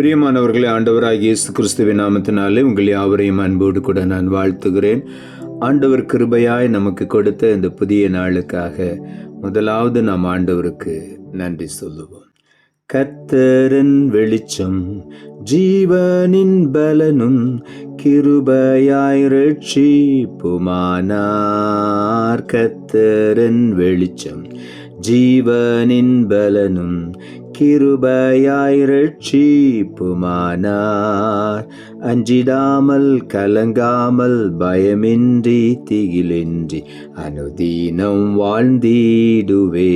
பிரியமானவர்களே, ஆண்டவராகிய இயேசு கிறிஸ்துவின் நாமத்தினாலே உங்கள் யாவரையும் அன்போடு கூட நான் வாழ்த்துகிறேன். ஆண்டவர் கிருபையாய் நமக்கு கொடுத்த இந்த புதிய நாளுக்காக முதலாவது நாம் ஆண்டவருக்கு நன்றி சொல்லுவோம். கர்த்தரின் வெளிச்சம் ஜீவனின் பலனும் கிருபையாய் ரட்சிப்புமானார். கர்த்தரின் வெளிச்சம் ஜீவனின் பலனும் கிருபையாய் ரட்சிப்புமானார். அஞ்சிடாமல் கலங்காமல் பயமின்றி திகிலின்றி அனுதீனம் வாழ்ந்திடுவேன்.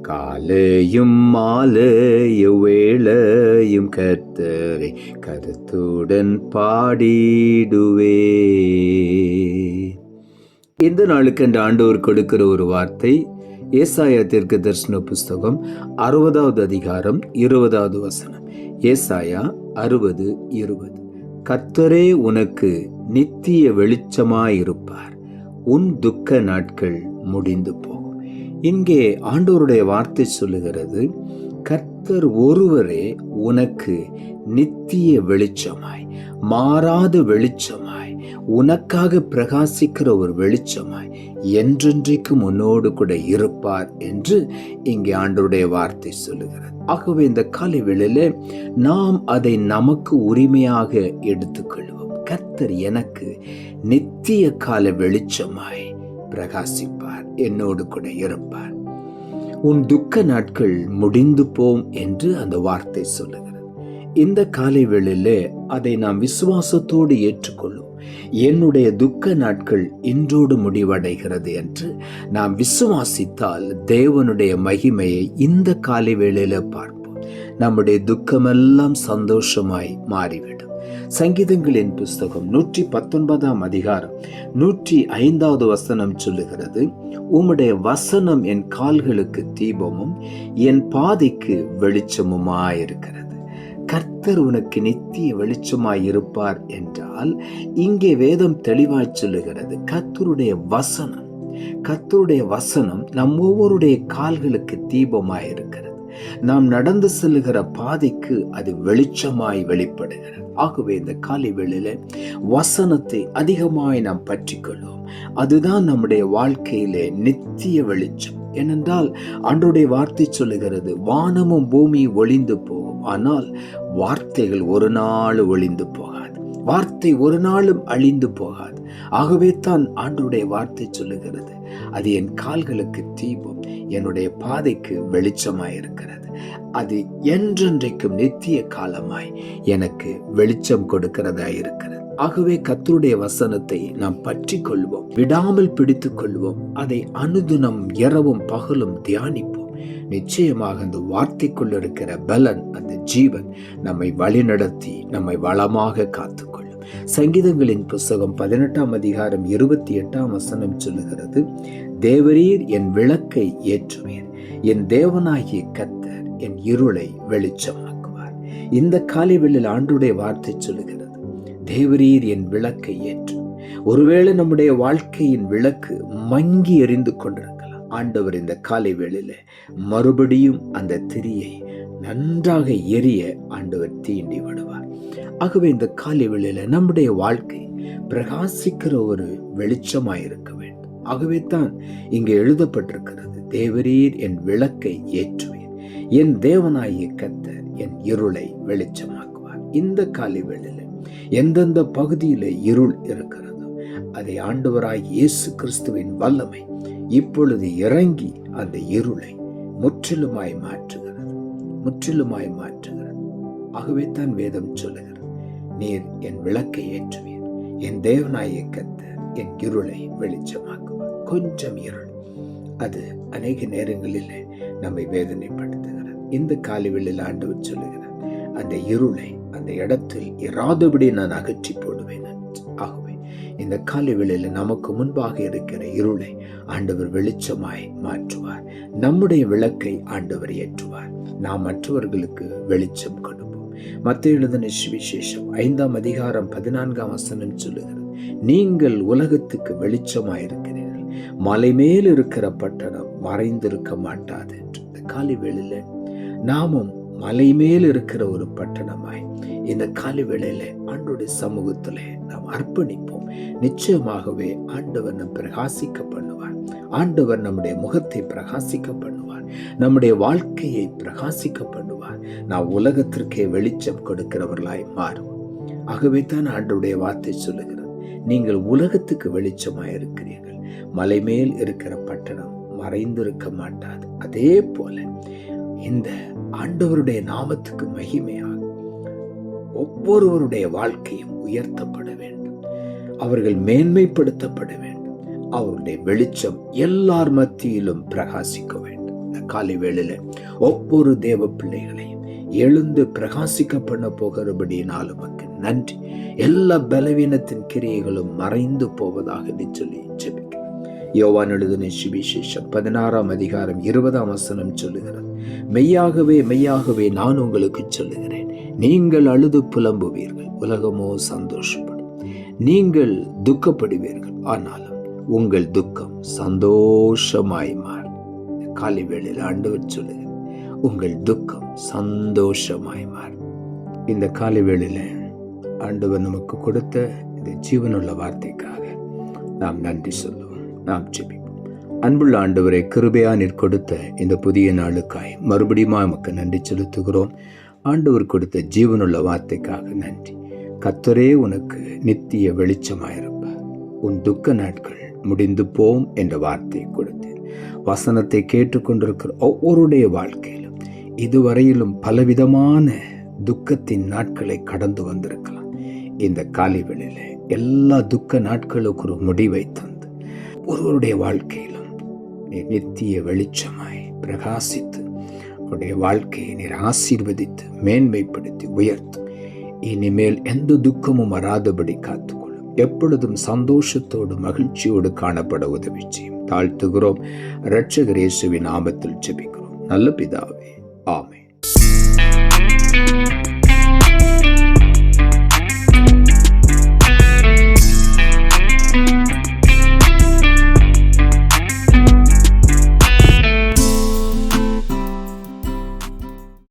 காலையும் மாலைய வேளையும் கர்த்தரை கருத்துடன் பாடிடுவேன். இந்த நாளுக்கு அந்த ஆண்டவர் கொடுக்கிற ஒரு வார்த்தை ஏசாயா தீர்க்கதரிசன புஸ்தகம் 60வது அதிகாரம் 20வது வசனம். ஏசாயா 60:20. கர்த்தரே உனக்கு நித்திய வெளிச்சமாயிருப்பார், உன் துக்க நாட்கள் முடிந்து போகும். இங்கே ஆண்டவருடைய வார்த்தை சொல்லுகிறது, கர்த்தர் ஒருவரே உனக்கு நித்திய வெளிச்சமாய், மாறாத வெளிச்சமாய், உனக்காக பிரகாசிக்கிற ஒரு வெளிச்சமாய் என்றென்றைக்கும் உன்னோடு கூட இருப்பார் என்று இங்கே ஆண்டவருடைய வார்த்தை சொல்லுகிறது. ஆகவே இந்த காலை வேளையிலே நாம் அதை நமக்கு உரிமையாக எடுத்துக்கொள்வோம். கர்த்தர் எனக்கு நித்திய கால வெளிச்சமாய் பிரகாசிப்பார், என்னோடு கூட இருப்பார். உன் துக்க நாட்கள் முடிந்து போம் என்று அந்த வார்த்தை சொல்லுகிறது. இந்த காலை வேளையிலே அதை நாம் விசுவாசத்தோடு ஏற்றுக்கொள்ளும். என்னுடைய துக்க நாட்கள் இன்றோடு முடிவடைகிறது என்று நாம் விசுவாசித்தால் தேவனுடைய மகிமையை இந்த காலை வேளையில பார்ப்போம். நம்முடைய துக்கமெல்லாம் சந்தோஷமாய் மாறிவிடும். சங்கீதங்களின் புஸ்தகம் 119ஆம் அதிகாரம் 105வது வசனம் சொல்லுகிறது, உம்முடைய வசனம் என் கால்களுக்கு தீபமும் என் பாதைக்கு வெளிச்சமுமாயிருக்கிறது. கர்த்தர் உனக்கு நித்திய வெளிச்சமாய் இருப்பார் என்றால் இங்கே வேதம் தெளிவாய் சொல்லுகிறது, கர்த்தருடைய வசனம் நம் ஒவ்வொருடைய கால்களுக்கு தீபமாய் இருக்கிறது. நாம் நடந்து செல்லுகிற பாதைக்கு அது வெளிச்சமாய் வெளிப்படுகிறது. ஆகவே இந்த காலை வேளையில வசனத்தை அதிகமாய் நாம் பற்றிக்கொள்வோம். அதுதான் நம்முடைய வாழ்க்கையிலே நித்திய வெளிச்சம். ஏனென்றால் ஆண்டவருடைய வார்த்தை சொல்லுகிறது, வானமும் பூமி ஒளிந்து போகும், ஆனால் வார்த்தைகள் ஒரு நாள் ஒளிந்து போகாது, வார்த்தை ஒரு நாளும் அழிந்து போகாது. ஆகவே தான் ஆண்டவருடைய வார்த்தை சொல்லுகிறது, அது என் கால்களுக்கு தீபம், என்னுடைய பாதைக்கு வெளிச்சமாய் இருக்கிறது. அது என்றென்றைக்கும் நித்திய காலமாய் எனக்கு வெளிச்சம் கொடுக்கிறதா இருக்கிறது. ஆகவே கர்த்தருடைய வசனத்தை நாம் பற்றி கொள்வோம், விடாமல் பிடித்துக் கொள்வோம். அதை அனுதினம் இரவும் பகலும் தியானிப்போம். நிச்சயமாக அந்த வார்த்தைக்குள் இருக்கிற பலன், அந்த ஜீவன் நம்மை வழிநடத்தி நம்மை வளமாக காத்துக்கொள்ளும். சங்கீதங்களின் புஸ்தகம் 18ஆம் அதிகாரம் 28ஆம் வசனம் சொல்லுகிறது, தேவரீர் என் விளக்கை ஏற்றுவீர், என் தேவனாகிய கர்த்தர் என் இருளை வெளிச்சமாக்குவார். இந்த காலை வேளையில் ஆண்டவருடைய வார்த்தை சொல்லுகிறது, தேவரீர் என் விளக்கை ஏற்று. ஒருவேளை நம்முடைய வாழ்க்கையின் விளக்கு மங்கி எரிந்து கொண்டிருக்கலாம். ஆண்டவர் இந்த காலை வேளையில மறுபடியும் அந்த திரியை நன்றாக எரிய ஆண்டவர் தீண்டி விடுவார். ஆகவே இந்த காலை வேளையில நம்முடைய வாழ்க்கை பிரகாசிக்கிற ஒரு வெளிச்சமாய் இருக்க வேண்டும். ஆகவே தான் இங்கே எழுதப்பட்டிருக்கிறது, தேவரீர் என் விளக்கை ஏற்றுவீர், என் தேவனாகிய கர்த்தர் என் இருளை வெளிச்சமாக்குவார். இந்த காலை வேளையில எந்தெந்த பகுதியில இருள் இருக்கிறதோ அதை ஆண்டவராகிய இயேசு கிறிஸ்துவின் வல்லமை இப்பொழுது இறங்கி அந்த இருளை முற்றிலுமாய் மாற்றுகிறது. ஆகவே தான் வேதம் சொல்லுகிறது, நீர் என் விளக்கை ஏற்றுவீர், என் தேவனாகிய கர்த்தர் என் இருளை வெளிச்சமாக்குவார். கொஞ்சம் இருள் அது அநேக நேரங்களில் நம்மை வேதனைப்படுத்துகிறது. இந்த காலைவெளியில் ஆண்டவர் சொல்லுகிறார், அந்த இருளை அந்த இடத்தில் இராதபடி நான் அகற்றி போடுவேன். ஆகவே இந்த காலை வேளையில நமக்கு முன்பாக இருக்கிற இருளை ஆண்டவர் வெளிச்சமாய் மாற்றுவார். நம்முடைய விளக்கை ஆண்டவர் ஏற்றுவார். நாம் மற்றவர்களுக்கு வெளிச்சம் கொடுப்போம். மத்தேயு எழுதின சுவிசேஷம் 5ஆம் அதிகாரம் 14ஆம் வசனம் சொல்லுகிறது, நீங்கள் உலகத்துக்கு வெளிச்சமாயிருக்கிறீர்கள், மலை மேல் இருக்கிற பட்டணம் மறைந்திருக்க மாட்டாது என்று. இந்த காலை வேளையில நாமும் மலை மேல் இருக்கிற ஒரு பட்டணமாய் இந்த காலை வேளையில ஆண்டவருடைய சமூகத்திலே நாம் அர்ப்பணிப்போம். நிச்சயமாகவே ஆண்டவர் நம் பிரகாசிக்க பண்ணுவார். ஆண்டவர் நம்முடைய முகத்தை பிரகாசிக்க பண்ணுவார். நம்முடைய வாழ்க்கையை பிரகாசிக்க பண்ணுவார். நாம் உலகத்திற்கே வெளிச்சம் கொடுக்கிறவர்களாய் மாறும். ஆகவே தான் ஆண்டவருடைய வார்த்தை சொல்லுகிறது, நீங்கள் உலகத்துக்கு வெளிச்சமாய் இருக்கிறீர்கள். மலை மேல் இருக்கிற பட்டணம் மறைந்திருக்க மாட்டாது. அதே போல இந்த ஆண்டவருடைய நாமத்துக்கு மகிமையாக ஒவ்வொருவருடைய வாழ்க்கையும் உயர்த்தப்பட வேண்டும். அவர்கள் மேன்மைப்படுத்தப்பட வேண்டும். அவருடைய வெளிச்சம் எல்லார் மத்தியிலும் பிரகாசிக்க வேண்டும். இந்த காலை வேளையில ஒவ்வொரு தேவ பிள்ளைகளையும் எழுந்து பிரகாசிக்க பண்ண போகிறபடியினால் உமக்கு நன்றி. எல்லா பலவீனத்தின் கிரியைகளும் மறைந்து போவதாக சொல்லி ஜெபிக்கிறேன். யோவான் எழுதின சுவிசேஷம் 16ஆம் அதிகாரம் 20ஆம் வசனம் சொல்லுகிறது, மெய்யாகவே மெய்யாகவே நான் உங்களுக்கு சொல்லுகிறேன், நீங்கள் அழுது புலம்புவீர்கள், உலகமோ சந்தோஷப்படும். நீங்கள் துக்கப்படுவீர்கள், ஆனாலும் உங்கள் துக்கம் சந்தோஷமாய் மாறும். காலை வேளையில் ஆண்டவர் சொல்லுகிறார், உங்கள் துக்கம் சந்தோஷமாய் மாறும். இந்த காலை வேளையில ஆண்டவர் நமக்கு கொடுத்த இந்த ஜீவனுள்ள வார்த்தைக்காக நாம் நன்றி சொல்லுவோம். நாம் ஜெபிப்போம். அன்புள்ள ஆண்டவரை, கிருபையா நீர் கொடுத்த இந்த புதிய நாளுக்காய் மறுபடியும் நமக்கு நன்றி செலுத்துகிறோம். ஆண்டவர் கொடுத்த ஜீவனுள்ள வார்த்தைக்காக நன்றி. கர்த்தரே உனக்கு நித்திய வெளிச்சமாயிருப்பார். உன் துக்க நாட்கள் முடிந்து போம் என்ற வார்த்தை கொடுத்தேன். வசனத்தை கேட்டுக்கொண்டிருக்கிற ஒவ்வொருடைய வாழ்க்கையிலும் இதுவரையிலும் பலவிதமான துக்கத்தின் நாட்களை கடந்து வந்திருக்கலாம். இந்த காலை வேளையில எல்லா துக்க நாட்களுக்கு ஒரு முடிவை தந்து ஒருவருடைய வாழ்க்கையிலும் நீர் நித்திய வெளிச்சமாய் பிரகாசித்து அவருடைய வாழ்க்கையை நீர் ஆசீர்வதித்து மேன்மைப்படுத்தி உயர்த்து. இனிமேல் எந்த துக்கமும் வராதபடி காத்துக்கொள்ளும். எப்பொழுதும் சந்தோஷத்தோடு மகிழ்ச்சியோடு காணப்பட உதவி செய்யும். தாழ்த்துகிறோம். இரட்சகர் இயேசுவின் நாமத்தில் ஜெபிக்கிறோம் நல்ல பிதாவே, ஆமென்.